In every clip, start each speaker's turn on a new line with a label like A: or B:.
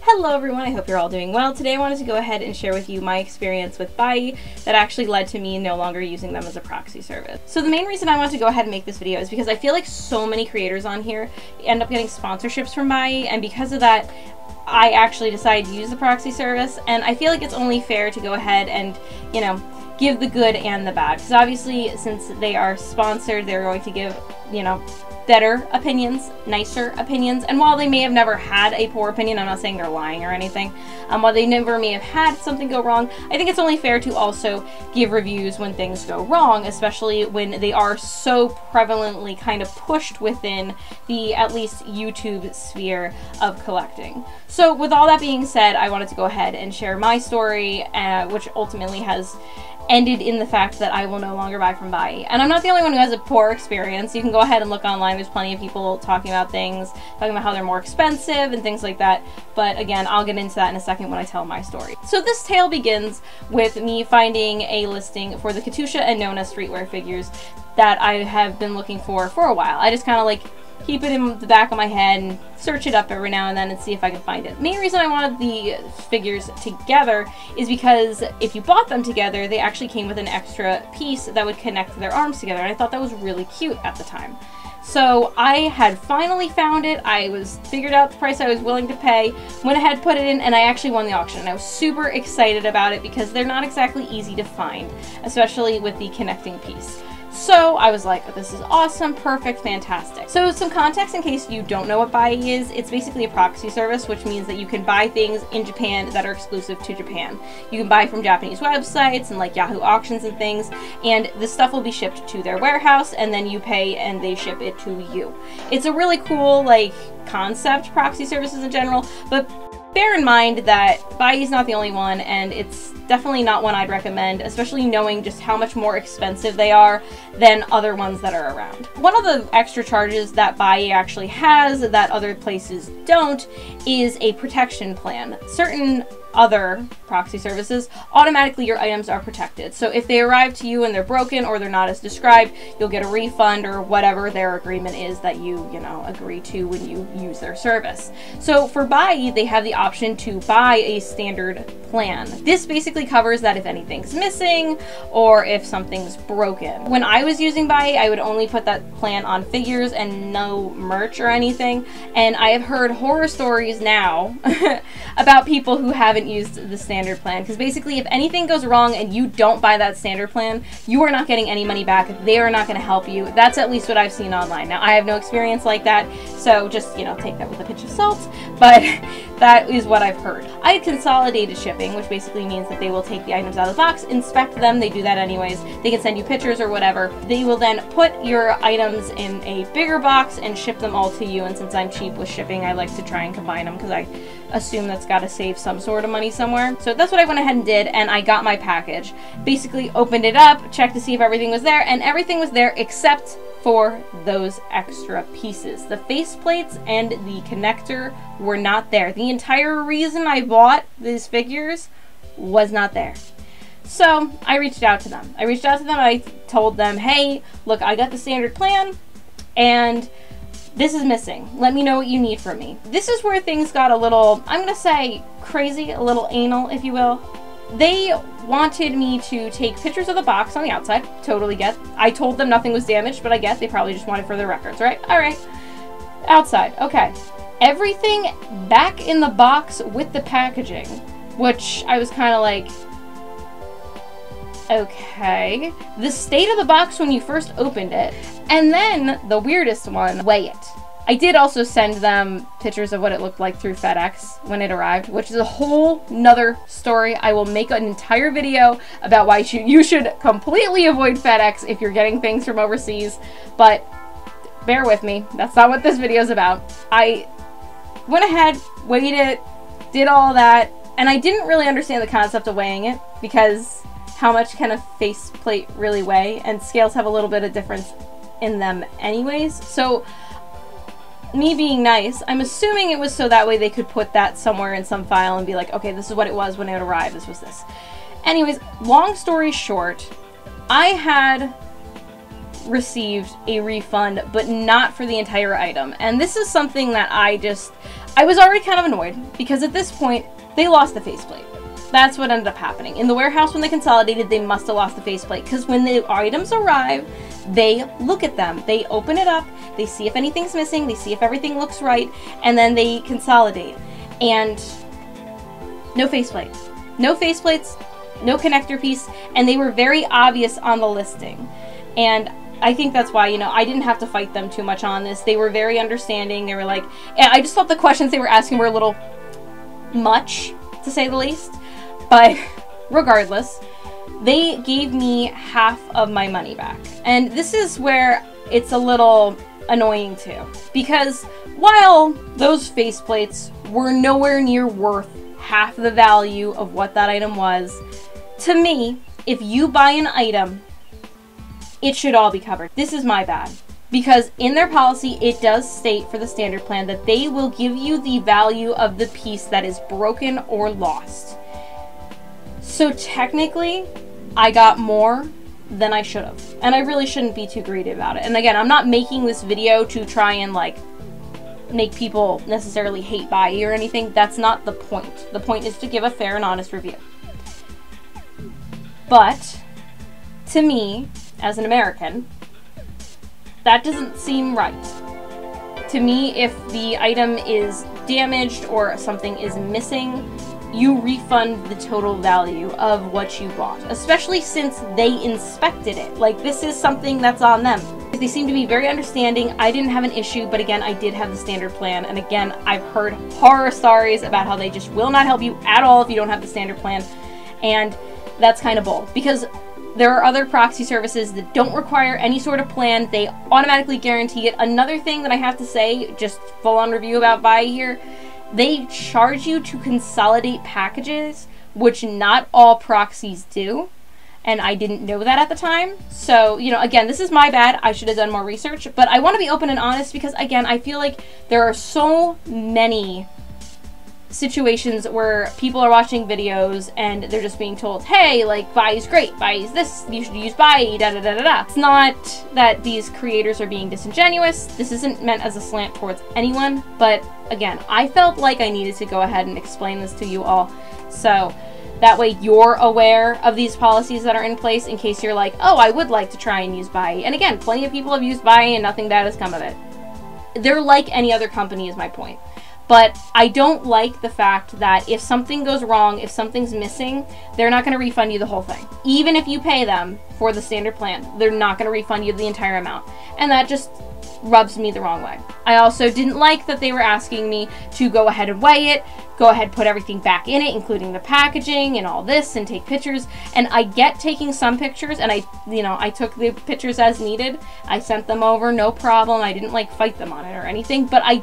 A: Hello everyone, I hope you're all doing well. Today I wanted to go ahead and share with you my experience with Buyee that actually led to me no longer using them as a proxy service. So the main reason I want to go ahead and make this video is because I feel like so many creators on here end up getting sponsorships from Buyee, and because of that I actually decided to use the proxy service, and I feel like it's only fair to go ahead and, you know, give the good and the bad. Because obviously since they are sponsored, they're going to give, you know, better opinions, nicer opinions, and while they may have never had a poor opinion, I'm not saying they're lying or anything, while they never may have had something go wrong, I think it's only fair to also give reviews when things go wrong, especially when they are so prevalently kind of pushed within the, at least, YouTube sphere of collecting. So with all that being said, I wanted to go ahead and share my story, which ultimately has ended in the fact that I will no longer buy from Buyee. And I'm not the only one who has a poor experience. You can go ahead and look online. There's plenty of people talking about things, talking about how they're more expensive and things like that. But again, I'll get into that in a second when I tell my story. So this tale begins with me finding a listing for the Katyusha and Nonna streetwear figures that I have been looking for a while. I just kind of like keep it in the back of my head and search it up every now and then and see if I can find it. The main reason I wanted the figures together is because if you bought them together, they actually came with an extra piece that would connect their arms together, and I thought that was really cute at the time. So I had finally found it. I figured out the price I was willing to pay, went ahead, put it in, and I actually won the auction. And I was super excited about it because they're not exactly easy to find, especially with the connecting piece. So I was like, this is awesome, perfect, fantastic. So some context in case you don't know what Buyee is, it's basically a proxy service, which means that you can buy things in Japan that are exclusive to Japan. You can buy from Japanese websites and like Yahoo auctions and things, and the stuff will be shipped to their warehouse, and then you pay and they ship it to you. It's a really cool, like, concept, proxy services in general, but bear in mind that Buyee is not the only one, and it's definitely not one I'd recommend, especially knowing just how much more expensive they are than other ones that are around. One of the extra charges that Buyee actually has that other places don't is a protection plan. Certain other proxy services, automatically your items are protected. So if they arrive to you and they're broken or they're not as described, you'll get a refund or whatever their agreement is that you know, agree to when you use their service. So for Buyee, they have the option to buy a standard plan. This basically covers that if anything's missing or if something's broken. When I was using Buyee, I would only put that plan on figures and no merch or anything. And I have heard horror stories now about people who haven't used the standard plan, because basically if anything goes wrong and you don't buy that standard plan, you are not getting any money back. They are not going to help you. That's at least what I've seen online. Now, I have no experience like that, so just, you know, take that with a pinch of salt, but that is what I've heard. I had consolidated shipping, which basically means that they will take the items out of the box, inspect them, they do that anyways, they can send you pictures or whatever. They will then put your items in a bigger box and ship them all to you, and since I'm cheap with shipping, I like to try and combine them because I assume that's got to save some sort of money somewhere. So that's what I went ahead and did, and I got my package. Basically opened it up, checked to see if everything was there, and everything was there except for those extra pieces. The faceplates and the connector were not there. The entire reason I bought these figures was not there. So I reached out to them. I told them, hey, look, I got the standard plan, and this is missing. Let me know what you need from me. This is where things got a little, I'm gonna say crazy, a little anal, if you will. They wanted me to take pictures of the box on the outside. Totally get. I told them nothing was damaged, but I guess they probably just wanted for their records, right? All right. Outside. Okay. Everything back in the box with the packaging, which I was kind of like, okay. The state of the box when you first opened it, and then the weirdest one, weigh it. I did also send them pictures of what it looked like through FedEx when it arrived, which is a whole nother story. I will make an entire video about why you should completely avoid FedEx if you're getting things from overseas, but bear with me. That's not what this video is about. I went ahead, weighed it, did all that, and I didn't really understand the concept of weighing it because how much can a faceplate really weigh? And scales have a little bit of difference in them anyways. So me being nice, I'm assuming it was so that way they could put that somewhere in some file and be like, okay, this is what it was when it arrived, this was this. Anyways, long story short, I had received a refund, but not for the entire item. And this is something that I was already kind of annoyed because at this point, they lost the faceplate. That's what ended up happening. In the warehouse, when they consolidated, they must have lost the faceplate because when the items arrive, they look at them. They open it up, they see if anything's missing, they see if everything looks right, and then they consolidate. And no faceplate. No faceplates, no connector piece, and they were very obvious on the listing. And I think that's why, you know, I didn't have to fight them too much on this. They were very understanding. They were like, and I just thought the questions they were asking were a little much, to say the least. But regardless, they gave me half of my money back. And this is where it's a little annoying too. Because while those faceplates were nowhere near worth half the value of what that item was, to me, if you buy an item, it should all be covered. This is my bad. Because in their policy, it does state for the standard plan that they will give you the value of the piece that is broken or lost. So technically, I got more than I should have. And I really shouldn't be too greedy about it. And again, I'm not making this video to try and like make people necessarily hate Buyee or anything. That's not the point. The point is to give a fair and honest review. But to me, as an American, that doesn't seem right. To me, if the item is damaged or something is missing, you refund the total value of what you bought, especially since they inspected it. Like, this is something that's on them. They seem to be very understanding. I didn't have an issue, but again, I did have the standard plan. And again, I've heard horror stories about how they just will not help you at all if you don't have the standard plan. And that's kind of bull, because there are other proxy services that don't require any sort of plan. They automatically guarantee it. Another thing that I have to say, just full-on review about Buyee here, they charge you to consolidate packages, which not all proxies do. And I didn't know that at the time. So, you know, again, this is my bad. I should have done more research. But I want to be open and honest because, again, I feel like there are so many situations where people are watching videos and they're just being told, hey, like, Buyee's great, Buyee's this, you should use Buyee, da da da da da. It's not that these creators are being disingenuous. This isn't meant as a slant towards anyone, but again, I felt like I needed to go ahead and explain this to you all, so that way you're aware of these policies that are in place in case you're like, oh, I would like to try and use Buyee. And again, plenty of people have used Buyee and nothing bad has come of it. They're like any other company is my point. But I don't like the fact that if something goes wrong, if something's missing, they're not going to refund you the whole thing. Even if you pay them for the standard plan, they're not going to refund you the entire amount. And that just rubs me the wrong way. I also didn't like that they were asking me to go ahead and weigh it, go ahead and put everything back in it, including the packaging and all this, and take pictures. And I get taking some pictures, and I took the pictures as needed. I sent them over, no problem. I didn't like fight them on it or anything, but I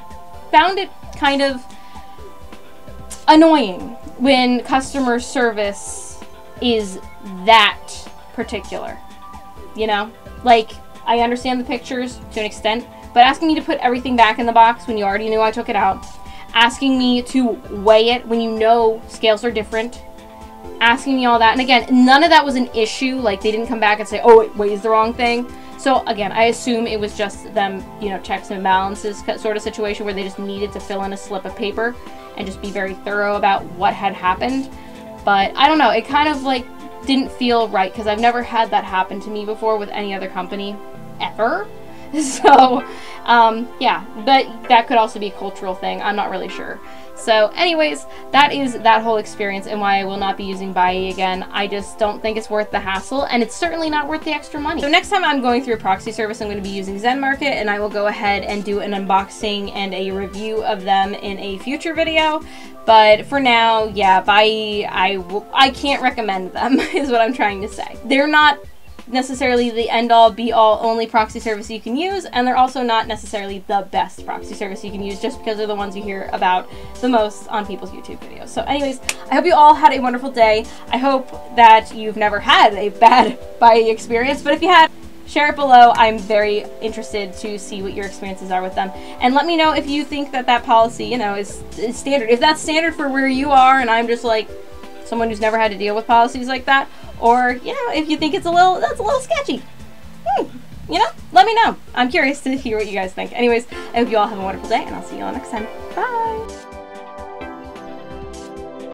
A: found it kind of annoying when customer service is that particular, you know? Like, I understand the pictures to an extent, but asking me to put everything back in the box when you already knew I took it out, asking me to weigh it when you know scales are different, asking me all that, and again, none of that was an issue. Like, they didn't come back and say, oh, it weighs the wrong thing. So again, I assume it was just them, you know, checks and balances sort of situation where they just needed to fill in a slip of paper and just be very thorough about what had happened. But I don't know, it kind of like didn't feel right because I've never had that happen to me before with any other company ever. So yeah, but that could also be a cultural thing. I'm not really sure. So anyways, that is that whole experience and why I will not be using Buyee again. I just don't think it's worth the hassle, and it's certainly not worth the extra money. So next time I'm going through a proxy service, I'm going to be using Zen Market, and I will go ahead and do an unboxing and a review of them in a future video. But for now, yeah, Buyee, I can't recommend them, is what I'm trying to say. They're not necessarily the end-all, be-all, only proxy service you can use, and they're also not necessarily the best proxy service you can use just because they're the ones you hear about the most on people's YouTube videos. So anyways, I hope you all had a wonderful day. I hope that you've never had a bad Buyee experience, but if you had, share it below. I'm very interested to see what your experiences are with them. And let me know if you think that that policy, you know, is standard. If that's standard for where you are and I'm just like someone who's never had to deal with policies like that, or, you know, if you think it's that's a little sketchy. You know, let me know. I'm curious to hear what you guys think. Anyways, I hope you all have a wonderful day, and I'll see you all next time. Bye!